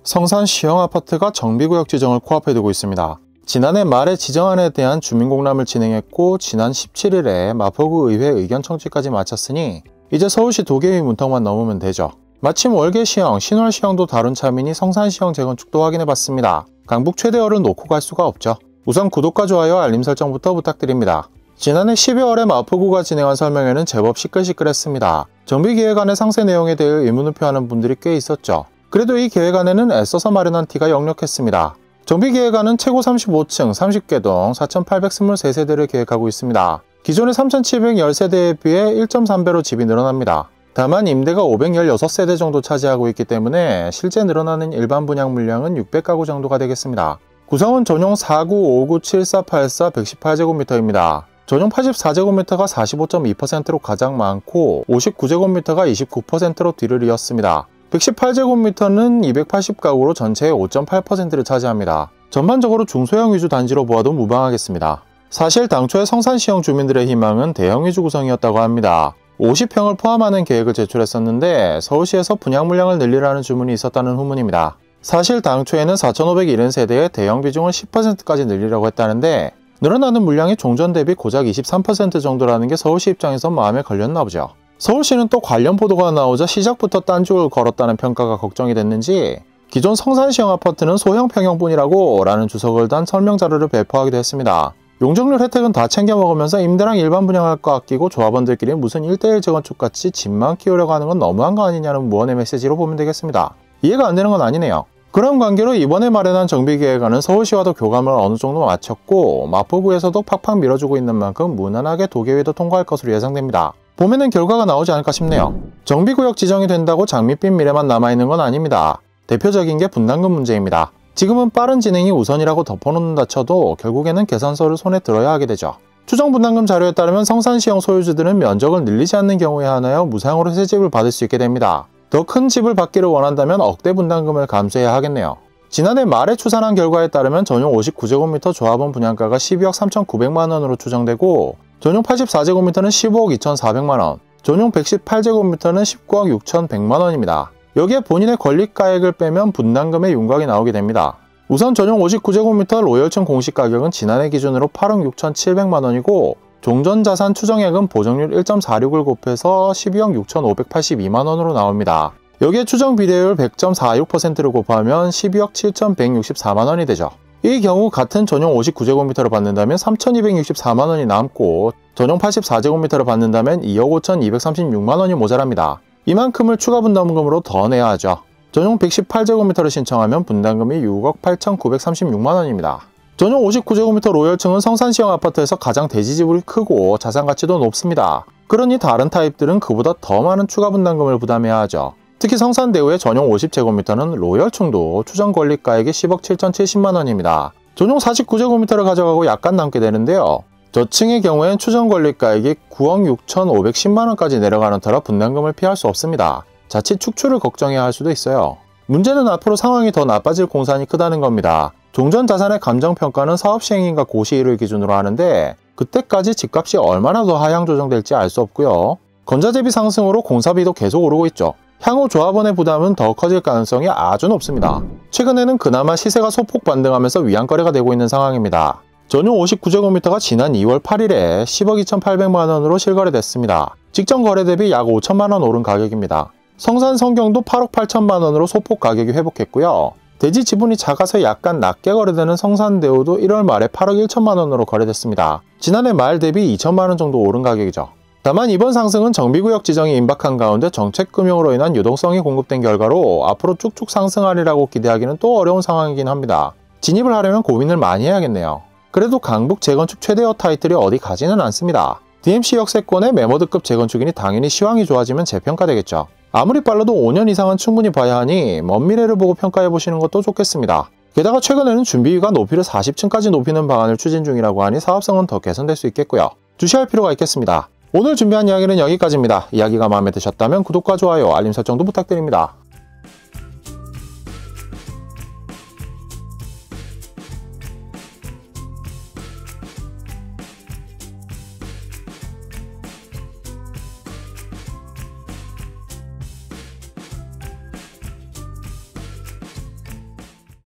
성산 시형아파트가 정비구역 지정을 코앞에 두고 있습니다. 지난해 말에 지정안에 대한 주민공람을 진행했고 지난 17일에 마포구 의회 의견 청취까지 마쳤으니 이제 서울시 도계위 문턱만 넘으면 되죠. 마침 월계시형, 신월시형도 다룬 참이니 성산시형 재건축도 확인해봤습니다. 강북 최대어를 놓고 갈 수가 없죠. 우선 구독과 좋아요, 알림 설정부터 부탁드립니다. 지난해 12월에 마포구가 진행한 설명회는 제법 시끌시끌했습니다. 정비계획안의 상세 내용에 대해 의문을 표하는 분들이 꽤 있었죠. 그래도 이 계획안에는 애써서 마련한 티가 역력했습니다. 정비계획안은 최고 35층 30개동 4,823세대를 계획하고 있습니다. 기존의 3,710세대에 비해 1.3배로 집이 늘어납니다. 다만 임대가 516세대 정도 차지하고 있기 때문에 실제 늘어나는 일반 분양 물량은 600가구 정도가 되겠습니다. 구성은 전용 49, 59, 74, 84, 118제곱미터입니다. 전용 84제곱미터가 45.2%로 가장 많고 59제곱미터가 29%로 뒤를 이었습니다. 118제곱미터는 280가구로 전체의 5.8%를 차지합니다. 전반적으로 중소형 위주 단지로 보아도 무방하겠습니다. 사실 당초에 성산시형 주민들의 희망은 대형 위주 구성이었다고 합니다. 50평을 포함하는 계획을 제출했었는데 서울시에서 분양 물량을 늘리라는 주문이 있었다는 후문입니다. 사실 당초에는 4,570세대의 대형 비중을 10%까지 늘리라고 했다는데 늘어나는 물량이 종전 대비 고작 23% 정도라는 게 서울시 입장에선 마음에 걸렸나 보죠. 서울시는 또 관련 보도가 나오자 시작부터 딴죽을 걸었다는 평가가 걱정이 됐는지 기존 성산시형 아파트는 소형 평형뿐이라고 라는 주석을 단 설명자료를 배포하기도 했습니다. 용적률 혜택은 다 챙겨 먹으면서 임대랑 일반 분양할 거 아끼고 조합원들끼리 무슨 1대1 재건축같이 집만 키우려고 하는 건 너무한 거 아니냐는 무언의 메시지로 보면 되겠습니다. 이해가 안 되는 건 아니네요. 그런 관계로 이번에 마련한 정비계획안은 서울시와도 교감을 어느 정도 마쳤고 마포구에서도 팍팍 밀어주고 있는 만큼 무난하게 도계위도 통과할 것으로 예상됩니다. 봄에는 결과가 나오지 않을까 싶네요. 정비구역 지정이 된다고 장밋빛 미래만 남아있는 건 아닙니다. 대표적인 게 분담금 문제입니다. 지금은 빠른 진행이 우선이라고 덮어놓는다 쳐도 결국에는 계산서를 손에 들어야 하게 되죠. 추정 분담금 자료에 따르면 성산시형 소유주들은 면적을 늘리지 않는 경우에 한하여 무상으로 새 집을 받을 수 있게 됩니다. 더 큰 집을 받기를 원한다면 억대 분담금을 감수해야 하겠네요. 지난해 말에 추산한 결과에 따르면 전용 59제곱미터 조합원 분양가가 12억 3,900만원으로 추정되고 전용 84제곱미터는 15억 2,400만원, 전용 118제곱미터는 19억 6,100만원입니다. 여기에 본인의 권리가액을 빼면 분담금의 윤곽이 나오게 됩니다. 우선 전용 59제곱미터 로열층 공시가격은 지난해 기준으로 8억 6,700만원이고 종전자산 추정액은 보정률 1.46을 곱해서 12억 6,582만원으로 나옵니다. 여기에 추정 비례율 100.46%를 곱하면 12억 7,164만원이 되죠. 이 경우 같은 전용 59제곱미터를 받는다면 3,264만원이 남고 전용 84제곱미터를 받는다면 2억 5,236만원이 모자랍니다. 이만큼을 추가 분담금으로 더 내야 하죠. 전용 118제곱미터를 신청하면 분담금이 6억 8,936만원입니다. 전용 59제곱미터 로열층은 성산시형 아파트에서 가장 대지지분이 크고 자산가치도 높습니다. 그러니 다른 타입들은 그보다 더 많은 추가 분담금을 부담해야 하죠. 특히 성산대우의 전용 50제곱미터는 로열층도 추정 권리가액이 10억 7,070만원입니다. 전용 49제곱미터를 가져가고 약간 남게 되는데요. 저층의 경우엔 추정 권리가액이 9억 6,510만원까지 내려가는 터라 분담금을 피할 수 없습니다. 자칫 축출을 걱정해야 할 수도 있어요. 문제는 앞으로 상황이 더 나빠질 공산이 크다는 겁니다. 종전 자산의 감정평가는 사업 시행인가 고시일을 기준으로 하는데 그때까지 집값이 얼마나 더 하향 조정될지 알 수 없고요. 건자재비 상승으로 공사비도 계속 오르고 있죠. 향후 조합원의 부담은 더 커질 가능성이 아주 높습니다. 최근에는 그나마 시세가 소폭 반등하면서 위안거래가 되고 있는 상황입니다. 전용 59제곱미터가 지난 2월 8일에 10억 2,800만원으로 실거래됐습니다. 직전 거래 대비 약 5천만원 오른 가격입니다. 성산 성경도 8억 8천만원으로 소폭 가격이 회복했고요. 대지 지분이 작아서 약간 낮게 거래되는 성산대우도 1월 말에 8억 1천만원으로 거래됐습니다. 지난해 말 대비 2천만원 정도 오른 가격이죠. 다만 이번 상승은 정비구역 지정이 임박한 가운데 정책금융으로 인한 유동성이 공급된 결과로 앞으로 쭉쭉 상승하리라고 기대하기는 또 어려운 상황이긴 합니다. 진입을 하려면 고민을 많이 해야겠네요. 그래도 강북 재건축 최대어 타이틀이 어디 가지는 않습니다. DMC 역세권의 메모드급 재건축이니 당연히 시황이 좋아지면 재평가되겠죠. 아무리 빨라도 5년 이상은 충분히 봐야 하니 먼 미래를 보고 평가해보시는 것도 좋겠습니다. 게다가 최근에는 준비위가 높이를 40층까지 높이는 방안을 추진 중이라고 하니 사업성은 더 개선될 수 있겠고요. 주시할 필요가 있겠습니다. 오늘 준비한 이야기는 여기까지입니다. 이야기가 마음에 드셨다면 구독과 좋아요, 알림 설정도 부탁드립니다.